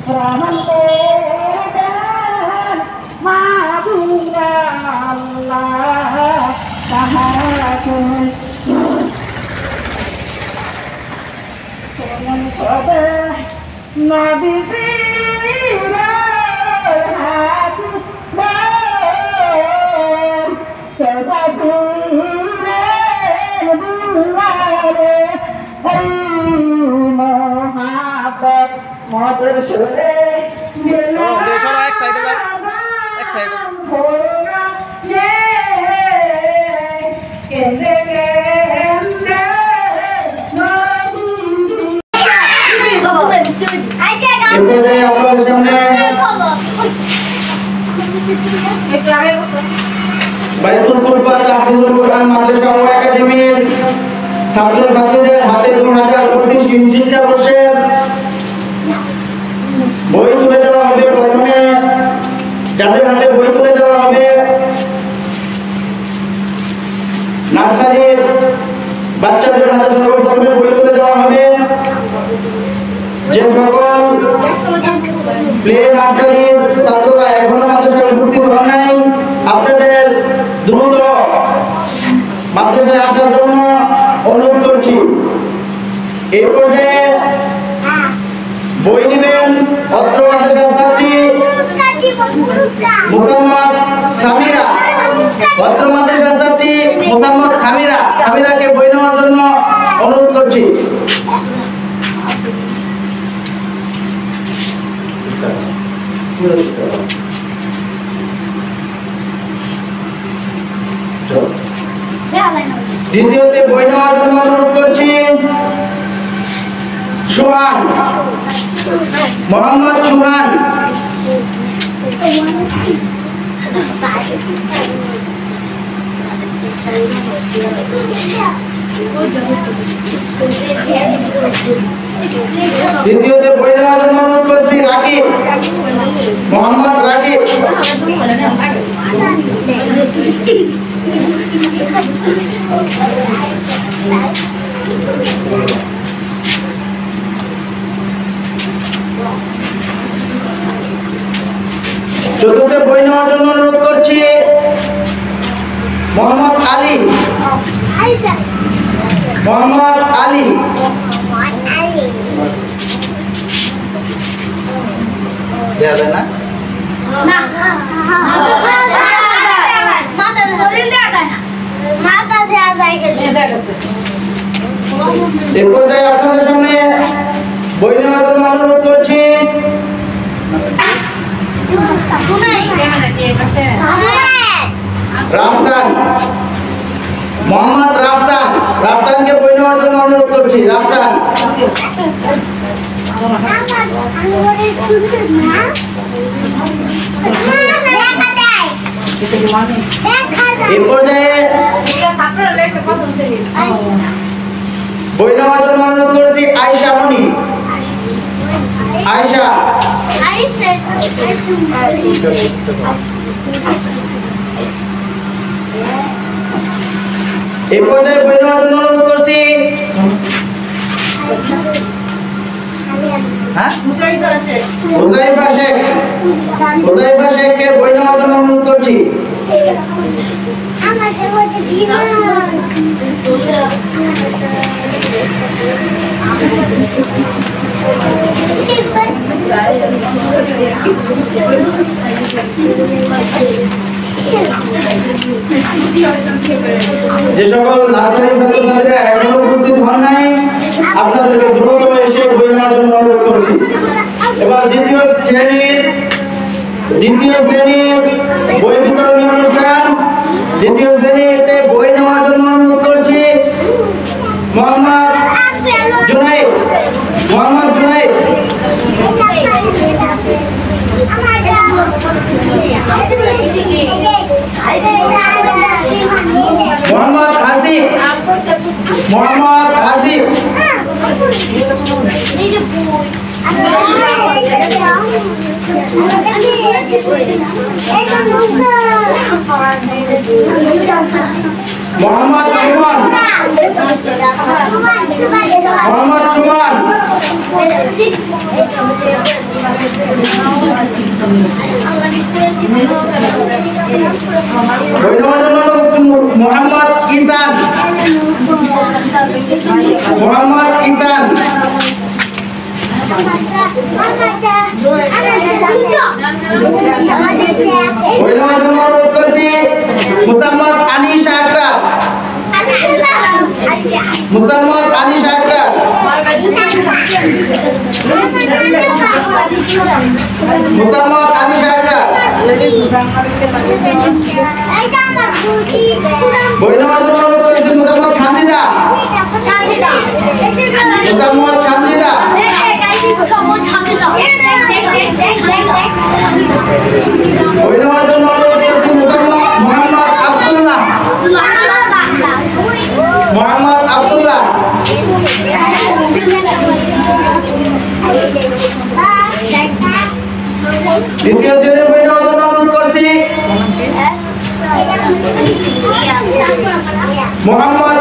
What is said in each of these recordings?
রহমতের মাহবুবা আল্লাহ তাহাকে কেমন করে নবীজিরা হাত মধুর সুরে এক সাইডে যাও, এক সাইডে বাইতুল কুরবান হাফিজুল কোরআন মাদ্রাসা ও একাডেমির ছাত্রছাত্রীদের হাতে 2025 ইঞ্জিনিয়ার বর্ষের বই তুলে দেওয়া হবে। প্রথমে যাদের হাতে বই তুলে দেওয়া হবে নার্সারির বাচ্চাদের হাতে সর্বপ্রথমে বই তুলে দেওয়া হবে। যে সকল প্লে নার্সারির ছাত্ররা এখনো মাদ্রাসায় উপস্থিত হন নাই, আপনাদের দ্রুত মাদ্রাসায় আসার জন্য অনুরোধ করছি। এই পর্যায়ে বই নেবেন অত্র মাদ্রাসার ছাত্রী মুসাম্মদ সামিরা। অত্র মাদ্রাসার ছাত্রী মুসাম্মদ সামিরাকে বই নেওয়ার জন্য অনুরোধ করছি। দ্বিতীয়তে বই নেওয়ার জন্য অনুরোধ করছি সুহান, মোহাম্মদ সুহান। দ্বিতীয়তে বই নেওয়ার জন্য অনুরোধ করছি রাকিব, মোহাম্মদ রাকিব। চতুর্থে বই নেওয়ার জন্য অনুরোধ করছি মোহাম্মদ আলী, মোহাম্মদ আলী। দেয়া যায় না? এরপর আপনাদের সামনে বই নেওয়ার জন্য অনুরোধ করছি রাফসান, মোহাম্মদ রাফসান। রাফসানকে বই নেওয়ার জন্য অনুরোধ করছি। রাফসান। এই পর্যায়ে বই নেওয়ার জন্য অনুরোধ করেছি আয়েশা মনি। আয়েশা। এই পর্যায়ে বই নেওয়ার জন্য অনুরোধ করছি হুজাইফা শেখ। হুজাইফা শেখকে বই নেওয়ার জন্য অনুরোধ করছি। যে সকল নার্সারি ছাত্রছাত্রীরা এখনো উপস্থিত হন নাই, আপনাদেরকে দ্রুত এসে বই নেওয়ার জন্য অনুরোধ করছি। এবার দ্বিতীয় শ্রেণীর বই বিতরণী অনুষ্ঠান। দ্বিতীয় শ্রেণীতে বই নেওয়ার জন্য অনুরোধ করছি মোহাম্মদ জুনাইদ। মোহাম্মদ জুনাইদ। মোহাম্মদ হাসিব। মোহাম্মদ হাসিব। মোহাম্মদ সুমন। মোহাম্মদ সুমন। মোহাম্মদ ইসান মোহাম্মদ ইসান মুসাম্মদ আনিশা আক্তার মুসাম্মদ আনিশা আক্তার মুসাম্মদ আনিশা আক্তার মুসাম্মদ ছান্দিদা মুসাম্মদ ছান্দিদা মোহাম্মদ আব্দুল্লাহ মোহাম্মদ আব্দুল্লাহ দ্বিতীয় শ্রেণীর বই নেওয়ার জন্য অনুরোধ করছি মোহাম্মদ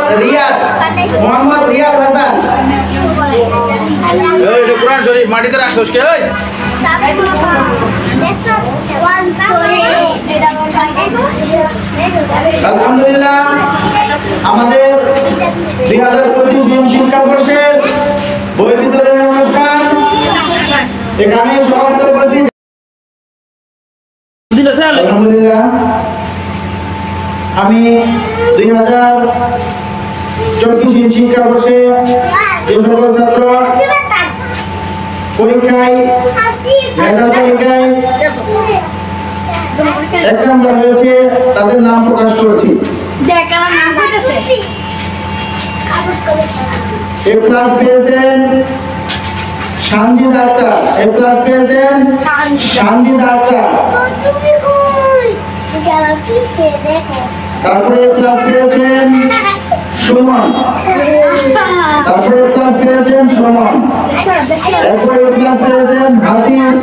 রিয়াদ হাসান। এই কোরআন শরীফ মাটিতে রাখছস কে? ওই আলহামদুলিল্লাহ আমাদের 2025 শিক্ষাবর্ষের বই বিতরণের অনুষ্ঠান এখানে সমাপ্ত করছি। আলহামদুলিল্লাহ আমি 2024 শিক্ষাবর্ষে যে সকল ছাত্র পরীক্ষায় মেধা তালিকায় 1 নম্বর হয়েছে তাদের নাম প্রকাশ করেছি। এ ক্লাস পেয়েছেন সানজিদ আক্তার। এ ক্লাস পেয়েছেন সানজিদ আক্তার। তারপরে এ ক্লাস পেয়েছেন সুমন। তারপরে এ ক্লাস পেয়েছেন সুমন। তারপরে এ ক্লাস পেয়েছেন হাসিন।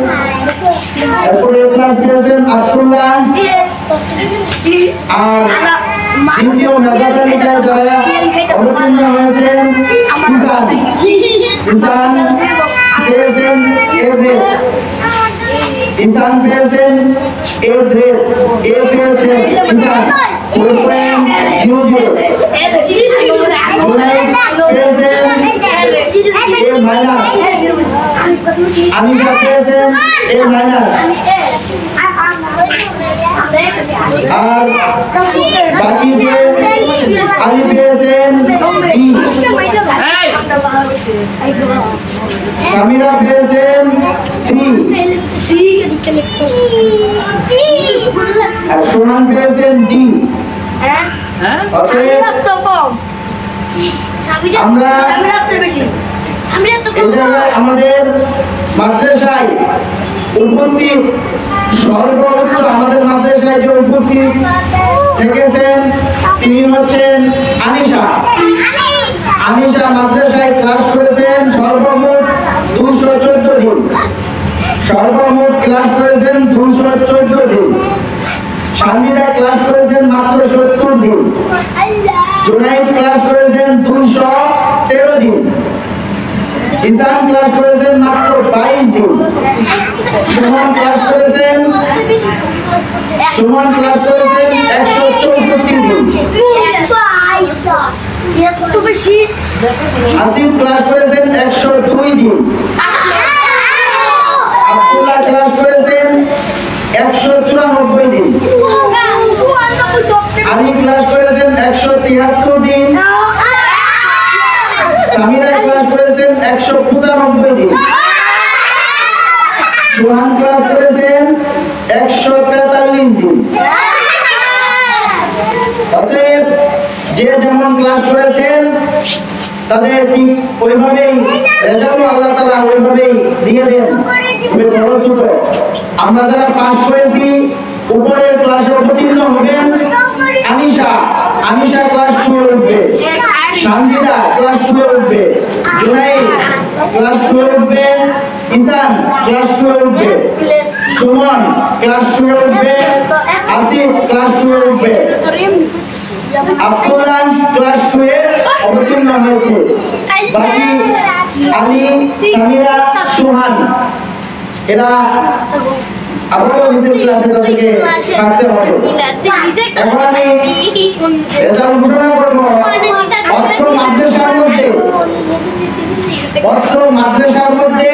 তারপরে এ ক্লাস পেয়েছেন আব্দুল্লাহ। আর দ্বিতীয় মেধা তালিকায় যারা অবতীর্ণ হয়েছেন ইসান পেয়েছেন এ গ্রেড। ইসান পেয়েছেন এ গ্রেড। এ পেয়েছেন ইসান 4.00। জুনাইদ পেয়েছেন এ মাইনাস। আনিশা পেয়েছেন এ মাইনাস। আর বাকি যে আলী পেয়েছেন ই। সামিরা পেয়েছেন সি। আর সোহান পেয়েছেন ডি। আমরা আমাদের মাদ্রাসায় উপস্থিত সর্বোচ্চ আমাদের মাদ্রাসায় যে উপস্থিত থেকেছেন তিনি হচ্ছেন আনিশা। আনিশা মাদ্রাসায় ক্লাস করেছেন সর্বমোট 214 দিন। সর্বমোট ক্লাস করেছেন 214 দিন। সানজিদা ক্লাস করেছেন মাত্র 70 দিন। জুনাইদ ক্লাস করেছেন 213 দিন। ইসান ক্লাস করেছেন মাত্র 22 দিন। সুমন ক্লাস করেছেন 164 দিন। আসিফ ক্লাস করেছেন 102 দিন। আব্দুল্লাহ ক্লাস করেছেন 194 দিন। আলী ক্লাস করেছেন 173 দিন। সামিরা ক্লাস করেছেন 195 দিন। সোহান ক্লাস করেছেন 143 দিন। অতএব যে যেমন ক্লাস করেছেন তাদের ঠিক ওইভাবেই রেজাল্ট আল্লাহ তাআলা ওইভাবেই দিয়ে দেন। তবে বড় ছোট আমরা যারা পাস করেছি উপরের ক্লাসে অবতীর্ণ হবেন আনিশা ক্লাস 2 এ উঠবে। সানজিদা ক্লাস 2 এ উঠবে। জুনাইদ ক্লাস 2 এ উঠবে। ইসান ক্লাস 2 এ উঠবে। সুমন ক্লাস 2 এ উঠবে। আসিফ ক্লাস 2 এ উঠবে। আব্দুল্লাহ ক্লাস 2 এ অবতীর্ণ হয়েছে। বাকি আলী, সামিরা, সুহান এরা আবারও নিচের ক্লাসে তাদেরকে থাকতে হবে। এখন আমি রেজাল্ট ঘোষণা করবো। অত্র মাদ্রাসার মধ্যে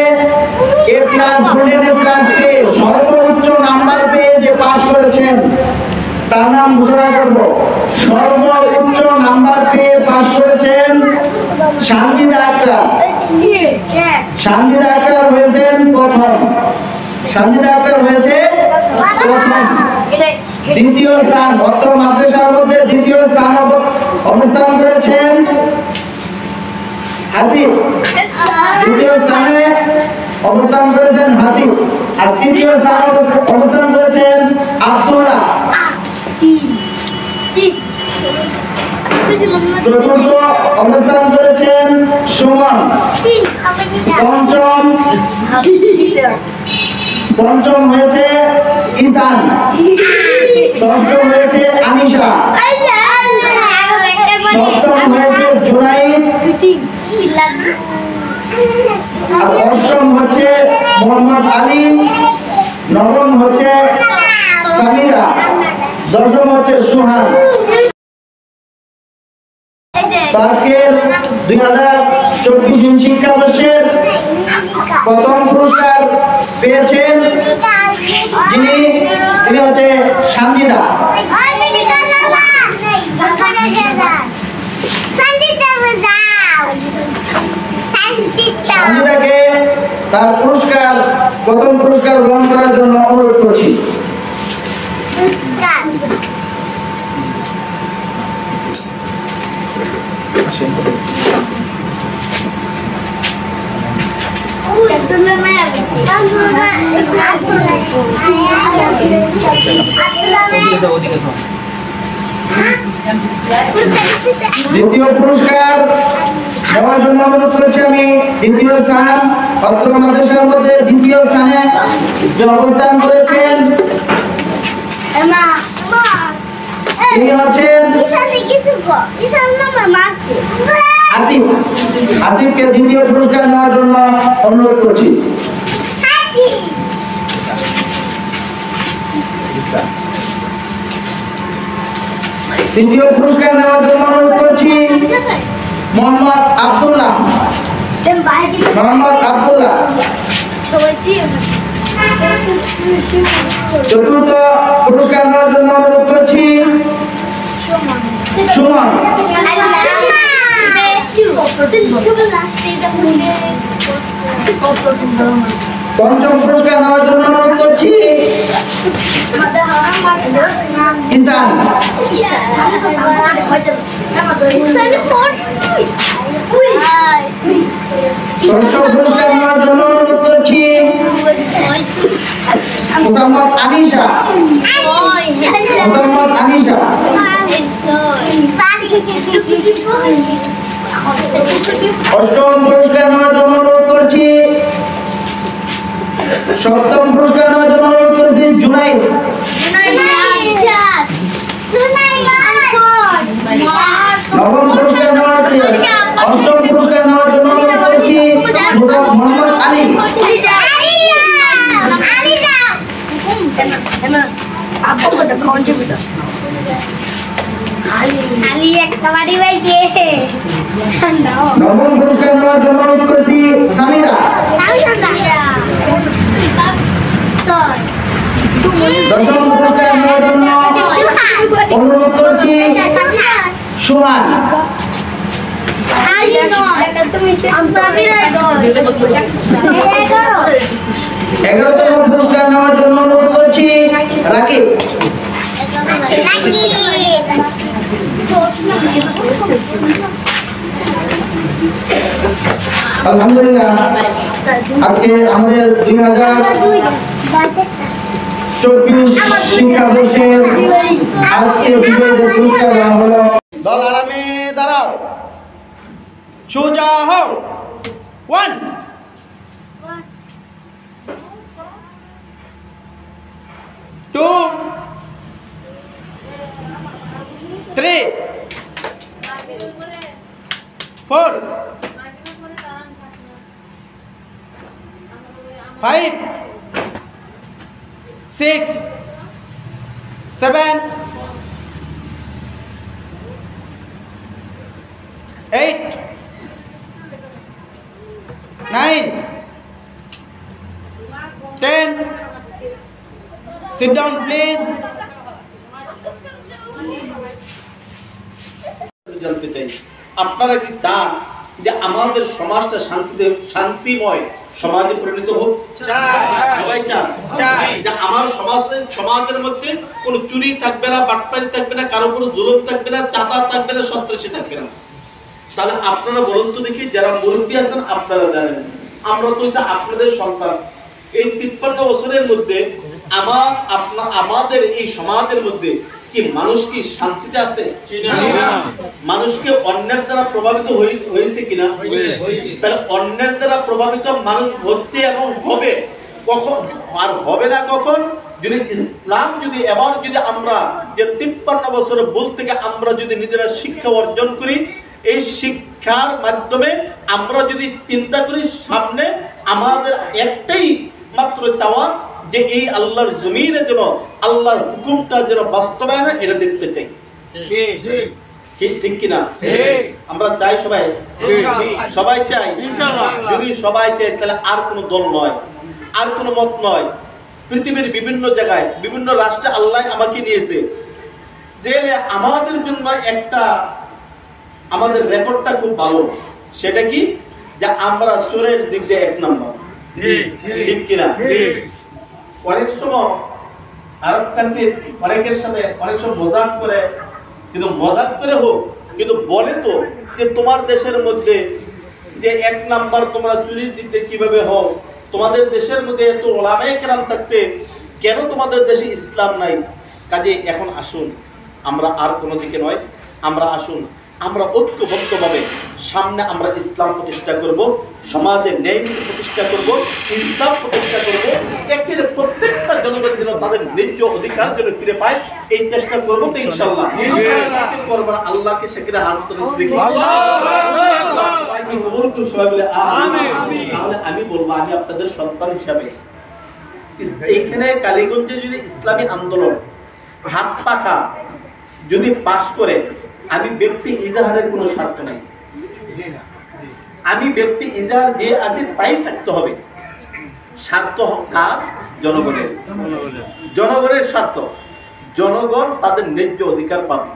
এ প্লাস গোল্ডেন এ প্লাস পেয়ে সর্বোচ্চ নাম্বার পেয়ে যে পাস করেছেন তার নাম ঘোষণা করব। সর্বোচ্চ নাম্বার পেয়ে পাস করেছেন সানজিদা আক্তার। সানজিদা আক্তার হয়েছেন প্রথম। সানজিদা আক্তার হয়েছে প্রথম। দ্বিতীয় স্থান অত্র মাদ্রাসার মধ্যে দ্বিতীয় স্থান অবস্থান করেছেন হাসিব। দ্বিতীয় স্থানে অবস্থান করেছেন হাসিব। আর তৃতীয় স্থানে অবস্থান করেছেন আব্দুল্লাহ। চতুর্থ অবস্থান করেছেন সুমন। পঞ্চম হয়েছে ঈশান। ষষ্ঠ হয়েছে আনিশা। সপ্তম হয়েছে জুনাইদ। আর অষ্টম হচ্ছে মোহাম্মদ আলী। নবম হচ্ছে সামিরা। দশম হচ্ছে সুহান। আজকের 2024 শিক্ষাবর্ষের প্রথম পুরস্কার পেয়েছেন তিনি হচ্ছে সানজিদা। সানজিদাকে তার পুরস্কার প্রথম পুরস্কার গ্রহণ করার জন্য অনুরোধ করছি। দ্বিতীয় পুরস্কার দেওয়ার জন্য অনুরোধ করেছি আমি। দ্বিতীয় স্থান অত্র মাদ্রাসার মধ্যে দ্বিতীয় স্থানে যে অবস্থান করেছেন তিনি হচ্ছেন আসিফ। আসিফকে দ্বিতীয় পুরস্কার নেওয়ার জন্য অনুরোধ করছি। তৃতীয় পুরস্কার নেওয়ার জন্য অনুরোধ করছি মোহাম্মদ আব্দুল্লাহ। মোহাম্মদ আব্দুল্লাহ। চতুর্থ পুরস্কার নেওয়ার জন্য অনুরোধ করছি সুমন। পঞ্চম পুরস্কার নেওয়ার জন্য অনুরোধ করছি ঈশান। ষষ্ঠ পুরস্কার নেওয়ার জন্য অনুরোধ করছি মোহাম্মদ আনিশা। মোহাম্মদ আনিশা। অষ্টম পুরস্কার নেওয়ার জন্য অনুরোধ করছি সপ্তম পুরস্কার নেওয়ার জন্য অনুরোধ করছি জুনাইদ। নবম পুরস্কার নেওয়ার অষ্টম পুরস্কার নেওয়ার জন্য অনুরোধ করছি মোহাম্মদ আলী। নবম পুরস্কার নেওয়ার জন্য অনুরোধ করছি সামিরা। দশম পুরস্কার নেওয়ার জন্য অনুরোধ করছি সুহান। 11তম পুরস্কার নেওয়ার জন্য অনুরোধ করছি রাকিব। আলহামদুলিল্লাহ আজকে আমাদের 2024 শিক্ষাবর্ষের আজকে বিজয়ীদের পুরস্কার দেওয়া হলো। দল আরামে দাঁড়াও, সোজা হও। 1 2 3 4 5 6 7 8 9 10 sit down please জানতে চাই আপনারা কি চান যে আমাদের সমাজটা শান্তিময় সমাজে পরিণত হোক? সবাই চান যে আমার সমাজের মধ্যে কোনো চুরি থাকবে না, বাটপারি থাকবে না, কারো কোনো জুলুম থাকবে না, চাঁদা থাকবে না, সন্ত্রাসী থাকবে না। তাহলে আপনারা বলুন তো দেখি, যারা মুরব্বী আছেন আপনারা জানেন, আমরা তো হচ্ছে আপনাদের সন্তান। এই 53 বছরের মধ্যে আমাদের এই সমাজের মধ্যে কি মানুষ কি শান্তিতে আছে? মানুষকে অন্যের দ্বারা প্রভাবিত হয়েছে কিনা? তাহলে অন্যের দ্বারা প্রভাবিত মানুষ হচ্ছে এবং হবে। কখন আর হবে না কখন? যদি ইসলাম এবার আমরা যে 53 বছরের ভুল থেকে আমরা যদি নিজেরা শিক্ষা অর্জন করি, এই শিক্ষার মাধ্যমে আমরা যদি চিন্তা করি, সামনে আমাদের একটাই মাত্র চাওয়া যে এই আল্লাহর জমিনে যেন আল্লাহর হুকুমটা যেন বাস্তবায়ন হয়, এটা দেখতে চাই। ঠিক কিনা? আমরা চাই সবাই চাই। যদি সবাই চাই তাহলে আর কোনো দল নয়, আর কোনো মত নয়। পৃথিবীর বিভিন্ন জায়গায় বিভিন্ন রাষ্ট্রে আল্লাহ আমাকে নিয়েছে যে আমাদের জন্য একটা আমাদের রেকর্ডটা খুব ভালো। সেটা কি? যে আমরা চোরের দিক দিয়ে 1 নম্বর। ঠিক কিনা? অনেক সময় আরব কান্ট্রির অনেকের সাথে অনেক সময় মজাক করে, কিন্তু মজাক করে হোক, কিন্তু বলে তো যে তোমার দেশের মধ্যে যে 1 নাম্বার তোমরা চুরির দিক দিয়ে কিভাবে হও, তোমাদের দেশের মধ্যে এত ওলামায়ে কেরাম থাকতে কেন তোমাদের দেশে ইসলাম নাই? কাজে এখন আসুন, আমরা আর কোনো দিকে নয়, আমরা আসুন আমরা ঐক্যবদ্ধভাবে সামনে আমরা ইসলাম প্রতিষ্ঠা করব, সমাজের ন্যায় নীতি প্রতিষ্ঠা করব, ইনসাফ প্রতিষ্ঠা করব, একের প্রত্যেকটা জনগণ যেন তাদের ন্যায্য অধিকার যেন ফিরে পায়, এই চেষ্টা করবো তো ইনশাআল্লাহ। করবো না, আল্লাহকে সেখানে হাত তুলে দেখি কবুল করুন সবাই বলে আমিন। তাহলে আমি বলবো, আমি আপনাদের সন্তান হিসাবে এইখানে কালীগঞ্জে যদি ইসলামী আন্দোলন হাত পাখা যদি পাশ করে, আমি ব্যক্তি ইজাহারের কোনো স্বার্থ নাই। আমি ব্যক্তি ইজাহার দিয়ে আসি তাই থাকতে হবে। স্বার্থ কার? জনগণের। জনগণের স্বার্থ। জনগণ তাদের ন্যায্য অধিকার পাবে।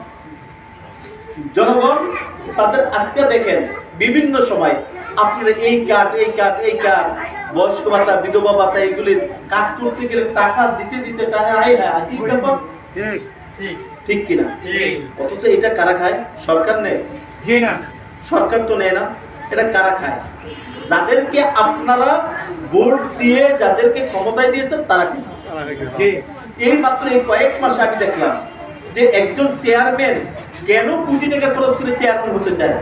জনগণ তাদের আজকে দেখেন বিভিন্ন সময় আপনারা এই কার্ড বয়স্ক ভাতা, বিধবা ভাতা এগুলির কাজ করতে গেলে টাকা দিতে টাকা আজীব ব্যাপার। ঠিক কিনা? অথচ এটা কারা খায়? সরকার নেয়? সরকার তো নেয় না। এটা কারা খায়? যাদেরকে আপনারা ভোট দিয়ে যাদেরকে ক্ষমতায় দিয়েছেন তারা খাইছে। এই মাত্র এই কয়েক মাসে আমি দেখলাম যে একজন চেয়ারম্যান কেন কোটি টাকা খরচ করে চেয়ারম্যান হতে চায়,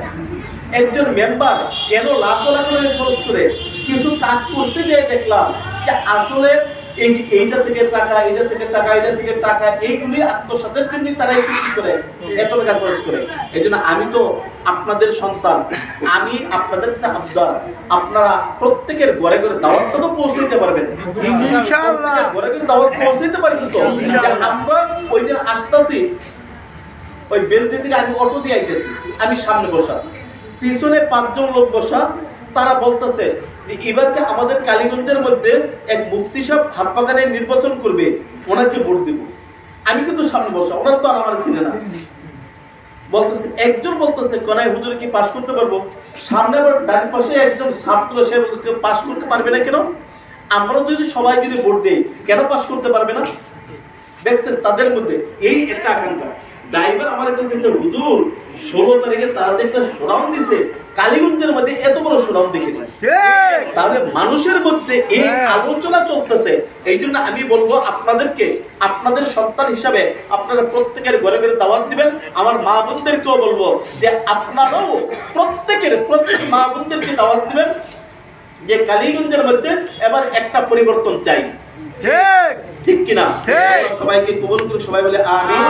একজন মেম্বার কেন লাখ লাখ টাকা খরচ করে কিছু কাজ করতে যায়, দেখলাম যে আসলে এইটা থেকে টাকা, এটা থেকে টাকা, এটা থেকে টাকা, এইগুলি আত্মসাতের জন্য তারা কি করে এত টাকা খরচ করে। এই জন্য আমি তো আপনাদের সন্তান, আমি আপনাদের কাছে আবদার, আপনারা প্রত্যেকের ঘরে ঘরে দাওয়াতটা তো পৌঁছাইতে পারবেন ইনশাআল্লাহ। ঘরে ঘরে দাওয়াত পৌঁছাইতে পারবেন তো? আমরা ওই দিন আসতেছি, ওই বেলদি থেকে আমি অটো দিয়ে আইতেছি, আমি সামনে বসা, পিছনে 5 জন লোক বসা, তারা বলতেছে যে এবারকে আমাদের কালীগঞ্জের মধ্যে এক মুফতি সাহেব হাত বাগানে নির্বাচন করবে, ওনাকে ভোট দিব। আমি কিন্তু সামনে বসা, ওনারা তো আমার চিনে না। বলতেছে একজন বলতেছে কোনায় হুজুর কি পাস করতে পারবো, সামনে আবার ডান পাশে একজন ছাত্র, সে পাস করতে পারবে না কেন? আমরা যদি সবাই যদি ভোট দেই কেন পাস করতে পারবে না? দেখছেন তাদের মধ্যে এই একটা আকাঙ্ক্ষা। ড্রাইভার আমার কাছে হুজুর 16 তারিখে তারা একটা শোডাউন দিছে, কালীগঞ্জের মধ্যে এত বড় শোডাউন দেখি না। তাহলে মানুষের মধ্যে এই আলোচনা চলতেছে। এই জন্য আমি বলবো আপনাদেরকে, আপনাদের সন্তান হিসাবে আপনারা প্রত্যেকের ঘরে ঘরে দাওয়াত দিবেন। আমার মা বোনদেরকেও বলবো যে আপনারাও প্রত্যেক মা বোনদেরকে দাওয়াত দিবেন যে কালীগঞ্জের মধ্যে এবার একটা পরিবর্তন চাই। ঠিক কিনা? সবাইকে কবুল করে সবাই বলে আমিন।